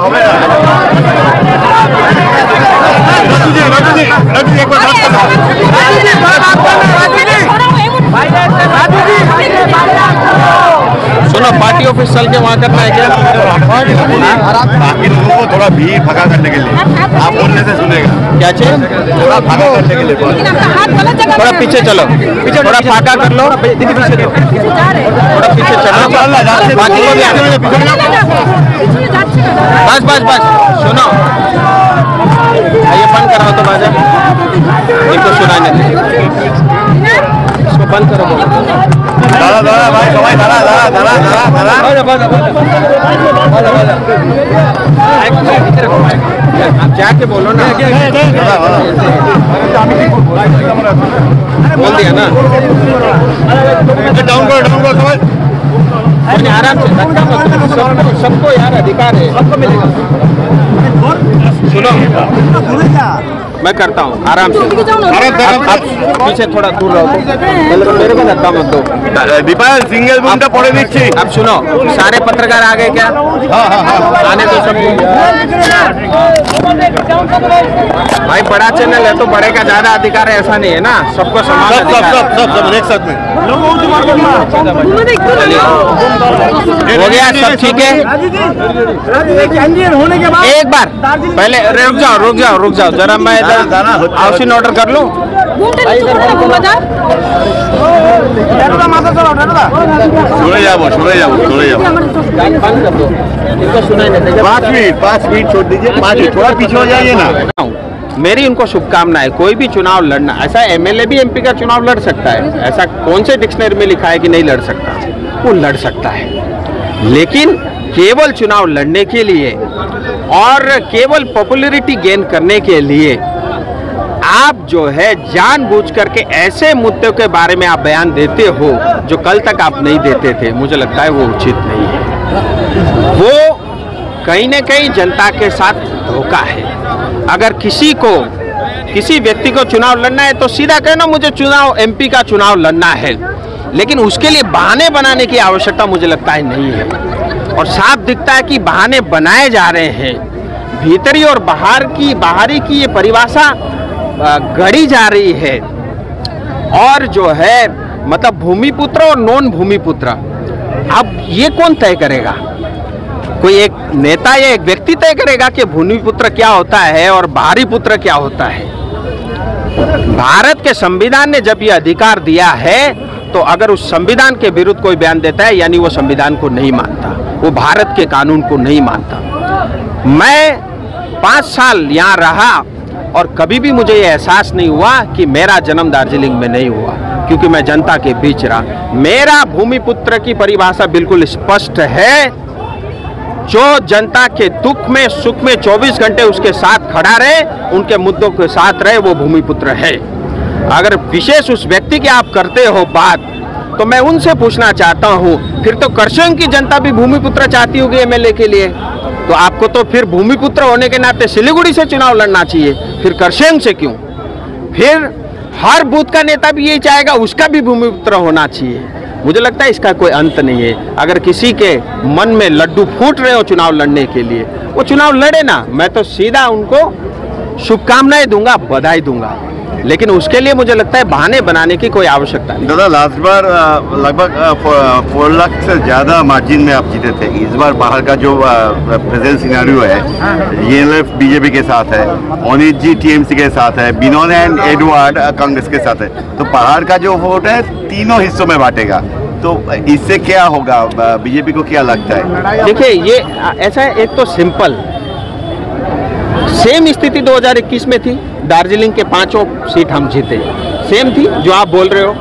Vamos बाकी लोगों को थोड़ा भीड़ भगा करने के लिए आप बोलने से सुनेगा क्या चीज? थोड़ा भगा करने के लिए थोड़ा पीछे चलो, पीछे थोड़ा फाका कर लो, थोड़ा पीछे चलो, बाकी को भी बस बस बस सुनो, ये बंद कराओ तो बाजा, इनको सुनाने दे, इसको बंद करो। दादा दादा भाई सवाई दादा दादा दादा दादा आप जाके बोलो ना, बोल दिया ना, डाउन करो आराम से धक्का मत, सबको यार अधिकार है, सबको मिलेगा। सुनो मैं करता हूँ आराम से, आप पीछे थोड़ा दूर रहो, मेरे को धक्का मत दो। दीपा सिंगल बूंद पड़े दीजिए। अब सुनो, सारे पत्रकार आ गए क्या? आने दो सबको। भाई बड़ा चैनल है तो बड़े का ज्यादा अधिकार है ऐसा नहीं है ना, सबको समान सब एक साथ में हो गया, सब ठीक है। एक बार पहले रुक जाओ जरा, मैं हाउसिंग ऑर्डर कर लूं। सुने जाओ 5 मिनट छोड़ दीजिए, 5 मिनट थोड़ा पीछे हो जाइए ना। मेरी उनको शुभकामनाएं। कोई भी चुनाव लड़ना, ऐसा एमएलए भी एमपी का चुनाव लड़ सकता है, ऐसा कौन से डिक्शनरी में लिखा है कि नहीं लड़ सकता? वो लड़ सकता है, लेकिन केवल चुनाव लड़ने के लिए और केवल पॉपुलैरिटी गेन करने के लिए आप जो है जानबूझ करके ऐसे मुद्दों के बारे में आप बयान देते हो जो कल तक आप नहीं देते थे, मुझे लगता है वो उचित नहीं है। वो कहीं न कहीं जनता के साथ धोखा है। अगर किसी व्यक्ति को चुनाव लड़ना है तो सीधा कहना मुझे चुनाव एमपी का चुनाव लड़ना है, लेकिन उसके लिए बहाने बनाने की आवश्यकता मुझे लगता है नहीं है। और साफ दिखता है कि बहाने बनाए जा रहे हैं, भीतरी और बाहरी की ये परिभाषा गढ़ी जा रही है। और जो है मतलब भूमिपुत्र और नॉन भूमिपुत्र, अब ये कौन तय करेगा? कोई एक नेता या एक व्यक्ति तय करेगा कि भूमिपुत्र क्या होता है और बाहरी पुत्र क्या होता है? भारत के संविधान ने जब ये अधिकार दिया है तो अगर उस संविधान के विरुद्ध कोई बयान देता है यानी वो संविधान को नहीं मानता, वो भारत के कानून को नहीं मानता। मैं 5 साल यहाँ रहा और कभी भी मुझे ये एहसास नहीं हुआ कि मेरा जन्म दार्जिलिंग में नहीं हुआ, क्योंकि मैं जनता के बीच रहा। मेरा भूमिपुत्र की परिभाषा बिल्कुल स्पष्ट है, जो जनता के दुख में सुख में 24 घंटे उसके साथ खड़ा रहे, उनके मुद्दों के साथ रहे, वो भूमिपुत्र है। अगर विशेष उस व्यक्ति की आप करते हो बात, तो मैं उनसे पूछना चाहता हूं, फिर तो करसोग की जनता भी भूमिपुत्र चाहती होगी एमएलए के लिए, तो आपको तो फिर भूमिपुत्र होने के नाते सिलीगुड़ी से चुनाव लड़ना चाहिए, फिर करसोग से क्यों? फिर हर बूथ का नेता भी यही चाहेगा उसका भी भूमिपुत्र होना चाहिए। मुझे लगता है इसका कोई अंत नहीं है। अगर किसी के मन में लड्डू फूट रहे हो चुनाव लड़ने के लिए, वो चुनाव लड़े ना, मैं तो सीधा उनको शुभकामनाएं दूंगा, बधाई दूंगा, लेकिन उसके लिए मुझे लगता है बहाने बनाने की कोई आवश्यकता नहीं। दादा लास्ट बार लगभग 4 लाख से ज़्यादा मार्जिन में आप जीते थे। इस बार बाहर का जो प्रेजेंट सिनेरियो है, ELF बीजेपी के साथ है, अनित जी TMC के साथ है, बिनोद एंड एडवर्ड कांग्रेस के साथ है, तो बाहर का जो वोट है तीनों हिस्सों में बांटेगा, तो इससे क्या होगा? बीजेपी को क्या लगता है? देखिए ये ऐसा है, एक तो सिंपल सेम स्थिति 2021 में थी, दार्जिलिंग के 5 सीट हम जीते, सेम थी जो आप बोल रहे हो,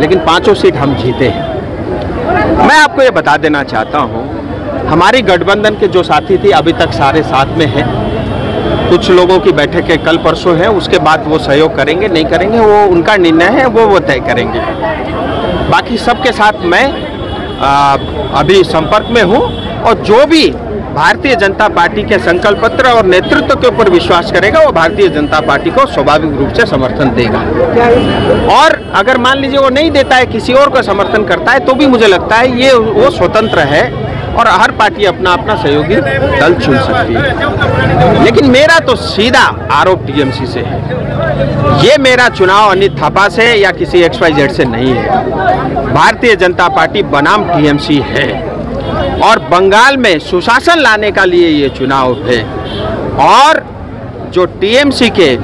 लेकिन 5 सीट हम जीते हैं। मैं आपको ये बता देना चाहता हूँ, हमारी गठबंधन के जो साथी थे अभी तक सारे साथ में हैं। कुछ लोगों की बैठकें कल परसों है, उसके बाद वो सहयोग करेंगे नहीं करेंगे वो उनका निर्णय है, वो तय करेंगे। बाकी सबके साथ मैं अभी संपर्क में हूँ, और जो भी भारतीय जनता पार्टी के संकल्प पत्र और नेतृत्व के ऊपर विश्वास करेगा वो भारतीय जनता पार्टी को स्वाभाविक रूप से समर्थन देगा। और अगर मान लीजिए वो नहीं देता है, किसी और को समर्थन करता है, तो भी मुझे लगता है ये वो स्वतंत्र है और हर पार्टी अपना अपना सहयोगी दल चुन सकती है। लेकिन मेरा तो सीधा आरोप TMC से है, ये मेरा चुनाव अनित थापा से या किसी XYZ से नहीं है। भारतीय जनता पार्टी बनाम TMC है, और बंगाल में सुशासन लाने का लिए ये चुनाव है। और जो टीएमसी के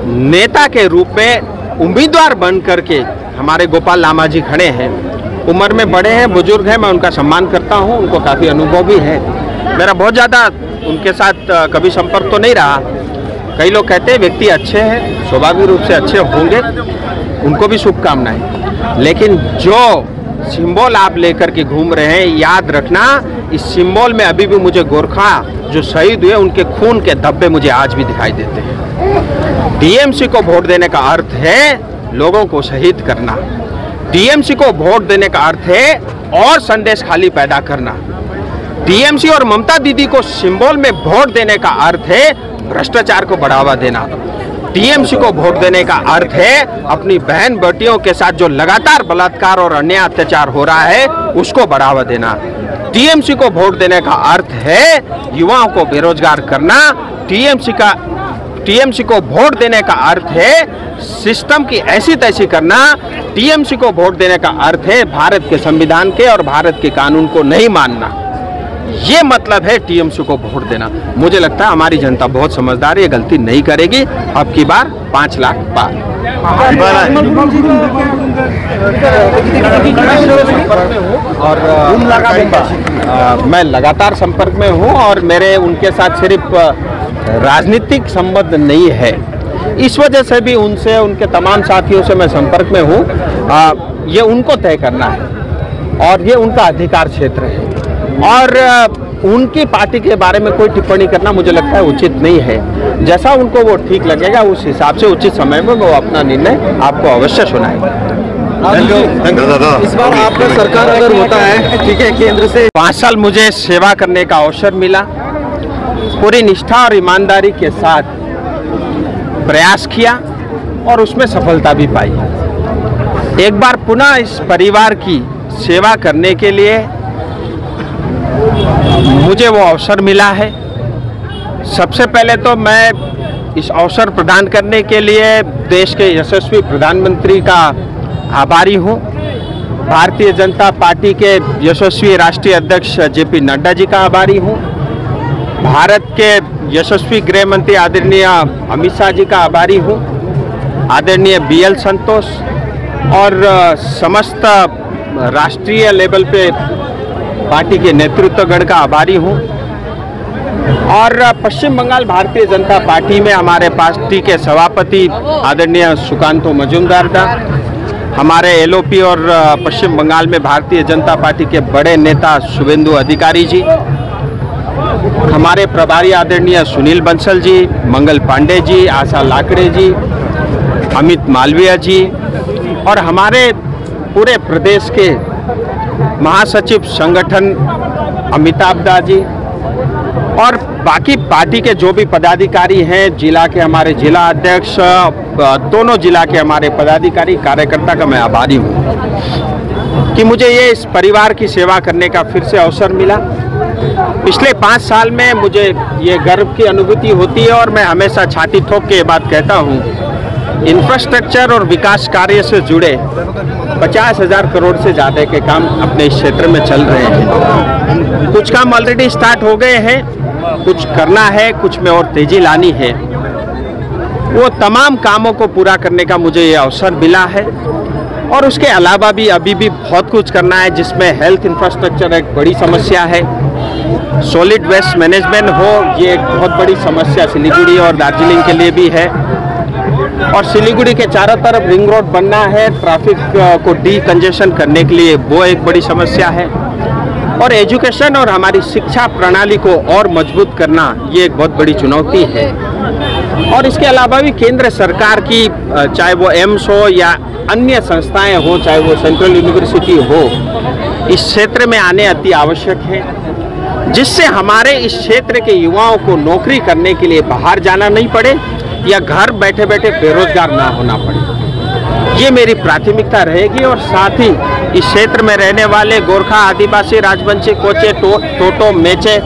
नेता के रूप में उम्मीदवार बन करके हमारे गोपाल लामा जी खड़े हैं, उम्र में बड़े हैं, बुजुर्ग हैं, मैं उनका सम्मान करता हूं, उनको काफ़ी अनुभव भी है। मेरा बहुत ज़्यादा उनके साथ कभी संपर्क तो नहीं रहा। कई लोग कहते हैं व्यक्ति अच्छे हैं, स्वाभाविक रूप से अच्छे होंगे, उनको भी शुभकामनाएं। लेकिन जो सिंबल आप लेकर के घूम रहे हैं, याद रखना इस सिंबल में अभी भी मुझे गोरखा जो शहीद हुए उनके खून के धब्बे मुझे आज भी दिखाई देते हैं। टीएमसी को वोट देने का अर्थ है लोगों को शहीद करना। टीएमसी को वोट देने का अर्थ है और संदेश खाली पैदा करना। टीएमसी और ममता दीदी को सिंबल में वोट देने का अर्थ है भ्रष्टाचार को बढ़ावा देना। टीएमसी को वोट देने का अर्थ है अपनी बहन बेटियों के साथ जो लगातार बलात्कार और अन्य अत्याचार हो रहा है उसको बढ़ावा देना। टीएमसी को वोट देने का अर्थ है युवाओं को बेरोजगार करना। टीएमसी को वोट देने का अर्थ है सिस्टम की ऐसी तैसी करना। टीएमसी को वोट देने का अर्थ है भारत के संविधान के और भारत के कानून को नहीं मानना। ये मतलब है टीएमसी को वोट देना। मुझे लगता है हमारी जनता बहुत समझदार है, ये गलती नहीं करेगी। अब की बार 5 लाख पार। और मैं लगातार संपर्क में हूँ और मेरे उनके साथ सिर्फ राजनीतिक संबंध नहीं है, इस वजह से भी उनसे, उनके तमाम साथियों से मैं संपर्क में हूँ। ये उनको तय करना है और ये उनका अधिकार क्षेत्र है और उनकी पार्टी के बारे में कोई टिप्पणी करना मुझे लगता है उचित नहीं है। जैसा उनको वो ठीक लगेगा उस हिसाब से उचित समय में वो अपना निर्णय आपको अवश्य सुनाएंगे। इस बार आपका सरकार अगर होता है, ठीक है, केंद्र से 5 साल मुझे सेवा करने का अवसर मिला, पूरी निष्ठा और ईमानदारी के साथ प्रयास किया और उसमें सफलता भी पाई। एक बार पुनः इस परिवार की सेवा करने के लिए मुझे वो अवसर मिला है। सबसे पहले तो मैं इस अवसर प्रदान करने के लिए देश के यशस्वी प्रधानमंत्री का आभारी हूँ। भारतीय जनता पार्टी के यशस्वी राष्ट्रीय अध्यक्ष जेपी नड्डा जी का आभारी हूँ। भारत के यशस्वी गृह मंत्री आदरणीय अमित शाह जी का आभारी हूँ। आदरणीय BL संतोष और समस्त राष्ट्रीय लेवल पे पार्टी के नेतृत्वगण का आभारी हूँ। और पश्चिम बंगाल भारतीय जनता पार्टी में हमारे पार्टी के सभापति आदरणीय सुकांतो मजूमदार दा, हमारे LOP और पश्चिम बंगाल में भारतीय जनता पार्टी के बड़े नेता शुभेंदु अधिकारी जी, हमारे प्रभारी आदरणीय सुनील बंसल जी, मंगल पांडे जी, आशा लाकड़े जी, अमित मालवीय जी और हमारे पूरे प्रदेश के महासचिव संगठन अमिताभ दा जी और बाकी पार्टी के जो भी पदाधिकारी हैं, जिला के हमारे जिला अध्यक्ष, दोनों जिला के हमारे पदाधिकारी कार्यकर्ता का मैं आभारी हूँ कि मुझे ये इस परिवार की सेवा करने का फिर से अवसर मिला। पिछले 5 साल में मुझे ये गर्व की अनुभूति होती है और मैं हमेशा छाती ठोक के ये बात कहता हूँ, इंफ्रास्ट्रक्चर और विकास कार्य से जुड़े 50,000 करोड़ से ज़्यादा के काम अपने इस क्षेत्र में चल रहे हैं। कुछ काम ऑलरेडी स्टार्ट हो गए हैं, कुछ करना है, कुछ में और तेजी लानी है। वो तमाम कामों को पूरा करने का मुझे ये अवसर मिला है और उसके अलावा भी अभी भी बहुत कुछ करना है, जिसमें हेल्थ इंफ्रास्ट्रक्चर एक बड़ी समस्या है। सॉलिड वेस्ट मैनेजमेंट हो, ये एक बहुत बड़ी समस्या सिलीगुड़ी और दार्जिलिंग के लिए भी है। और सिलीगुड़ी के चारों तरफ रिंग रोड बनना है, ट्रैफिक को डीकंजेशन करने के लिए वो एक बड़ी समस्या है। और एजुकेशन और हमारी शिक्षा प्रणाली को और मजबूत करना ये एक बहुत बड़ी चुनौती है। और इसके अलावा भी केंद्र सरकार की चाहे वो एम्स हो या अन्य संस्थाएं हो, चाहे वो सेंट्रल यूनिवर्सिटी हो, इस क्षेत्र में आने अति आवश्यक है, जिससे हमारे इस क्षेत्र के युवाओं को नौकरी करने के लिए बाहर जाना नहीं पड़े या घर बैठे बैठे बेरोजगार ना होना पड़े। ये मेरी प्राथमिकता रहेगी। और साथ ही इस क्षेत्र में रहने वाले गोरखा, आदिवासी, राजवंशी, कोचे, टोटो, मेचे,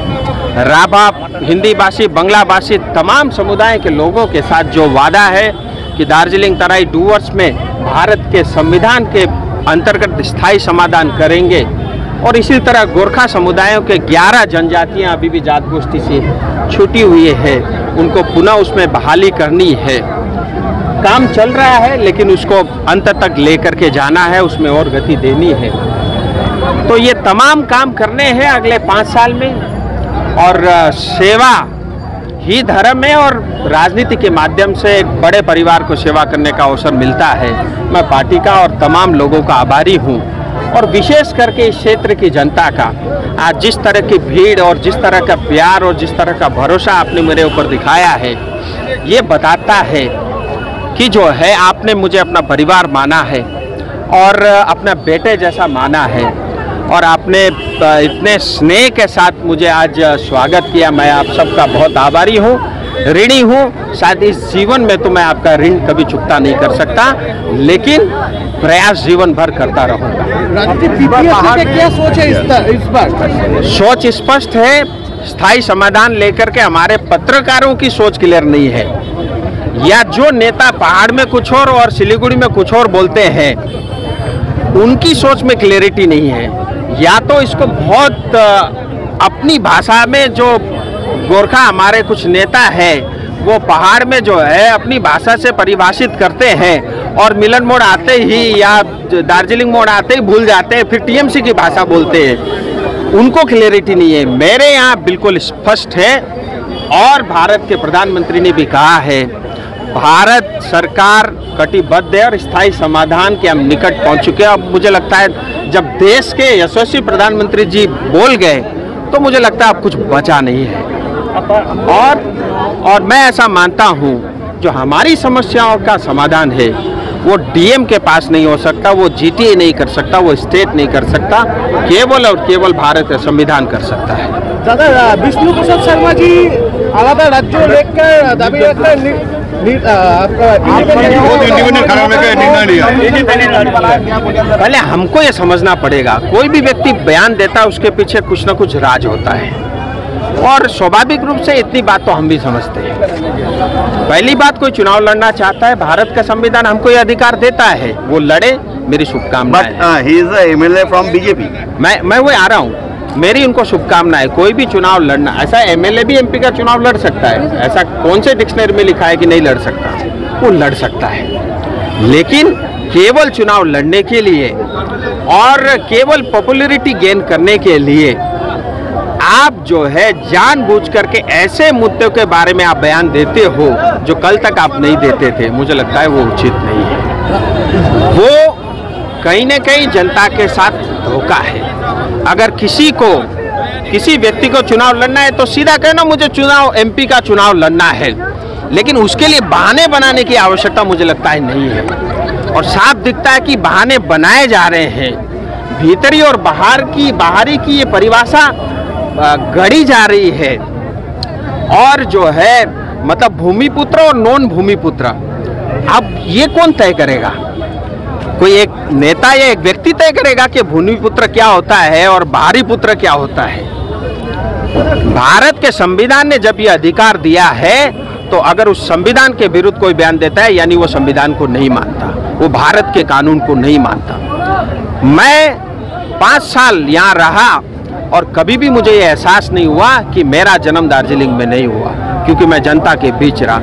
राभा, हिंदी भाषी, बांग्ला भाषी तमाम समुदाय के लोगों के साथ जो वादा है कि दार्जिलिंग तराई डूवर्स में भारत के संविधान के अंतर्गत स्थायी समाधान करेंगे और इसी तरह गोरखा समुदायों के 11 जनजातियां अभी भी जात गोष्ठी से छूटी हुई है, उनको पुनः उसमें बहाली करनी है। काम चल रहा है लेकिन उसको अंत तक लेकर के जाना है, उसमें और गति देनी है। तो ये तमाम काम करने हैं अगले 5 साल में, और सेवा ही धर्म है और राजनीति के माध्यम से एक बड़े परिवार को सेवा करने का अवसर मिलता है। मैं पार्टी का और तमाम लोगों का आभारी हूँ, और विशेष करके इस क्षेत्र की जनता का आज जिस तरह की भीड़ और जिस तरह का प्यार और जिस तरह का भरोसा आपने मेरे ऊपर दिखाया है, ये बताता है कि जो है आपने मुझे अपना परिवार माना है और अपना बेटे जैसा माना है, और आपने इतने स्नेह के साथ मुझे आज स्वागत किया। मैं आप सबका बहुत आभारी हूँ, ऋणी हूँ। शायद इस जीवन में तो मैं आपका ऋण कभी चुकता नहीं कर सकता, लेकिन प्रयास जीवन भर करता रहूँगा। क्या सोच है इस बार? सोच स्पष्ट है, स्थायी समाधान लेकर के हमारे पत्रकारों की सोच क्लियर नहीं है, या जो नेता पहाड़ में कुछ और सिलीगुड़ी में कुछ और बोलते हैं उनकी सोच में क्लैरिटी नहीं है, या तो इसको बहुत अपनी भाषा में जो गोरखा हमारे कुछ नेता है वो पहाड़ में जो है अपनी भाषा से परिभाषित करते हैं और मिलन मोड़ आते ही या दार्जिलिंग मोड़ आते ही भूल जाते हैं, फिर टीएमसी की भाषा बोलते हैं, उनको क्लैरिटी नहीं है। मेरे यहाँ बिल्कुल स्पष्ट है, और भारत के प्रधानमंत्री ने भी कहा है भारत सरकार कटिबद्ध है और स्थायी समाधान के हम निकट पहुंच चुके हैं। अब मुझे लगता है जब देश के यशस्वी प्रधानमंत्री जी बोल गए तो मुझे लगता है अब कुछ बचा नहीं है। और मैं ऐसा मानता हूं जो हमारी समस्याओं का समाधान है वो डीएम के पास नहीं हो सकता, वो जीटीए नहीं कर सकता, वो स्टेट नहीं कर सकता, केवल और केवल भारत का संविधान कर सकता है। दादा, विष्णु प्रसाद शर्मा जी आलादा राज्यों लेकर दावी पहले हमको ये समझना पड़ेगा, कोई भी व्यक्ति बयान देता है उसके पीछे कुछ ना कुछ राज होता है, और स्वाभाविक रूप से इतनी बात तो हम भी समझते हैं। पहली बात, कोई चुनाव लड़ना चाहता है, भारत का संविधान हमको ये अधिकार देता है, वो लड़े, मेरी शुभकामनाएं। He is MLA from BJP. मैं वो आ रहा हूँ, मेरी उनको शुभकामनाएं। कोई भी चुनाव लड़ना, ऐसा एमएलए भी एमपी का चुनाव लड़ सकता है, ऐसा कौन से डिक्शनरी में लिखा है कि नहीं लड़ सकता? वो लड़ सकता है, लेकिन केवल चुनाव लड़ने के लिए और केवल पॉपुलैरिटी गेन करने के लिए आप जो है जानबूझ करके ऐसे मुद्दों के बारे में आप बयान देते हो जो कल तक आप नहीं देते थे, मुझे लगता है वो उचित नहीं है। वो कहीं न कहीं जनता के साथ धोखा है। अगर किसी व्यक्ति को चुनाव लड़ना है तो सीधा कहना मुझे चुनाव एमपी का चुनाव लड़ना है, लेकिन उसके लिए बहाने बनाने की आवश्यकता मुझे लगता है नहीं है। और साफ दिखता है कि बहाने बनाए जा रहे हैं, भीतरी और बाहरी की ये परिभाषा गढ़ी जा रही है। और जो है मतलब भूमिपुत्र और नॉन भूमिपुत्र, अब ये कौन तय करेगा? कोई एक नेता या एक व्यक्ति तय करेगा कि भूमिपुत्र क्या होता है और बाहरी पुत्र क्या होता है? भारत के संविधान ने जब ये अधिकार दिया है तो अगर उस संविधान के विरुद्ध कोई बयान देता है यानी वो संविधान को नहीं मानता, वो भारत के कानून को नहीं मानता। मैं 5 साल यहाँ रहा और कभी भी मुझे ये एहसास नहीं हुआ कि मेरा जन्म दार्जिलिंग में नहीं हुआ, क्योंकि मैं जनता के बीच रहा।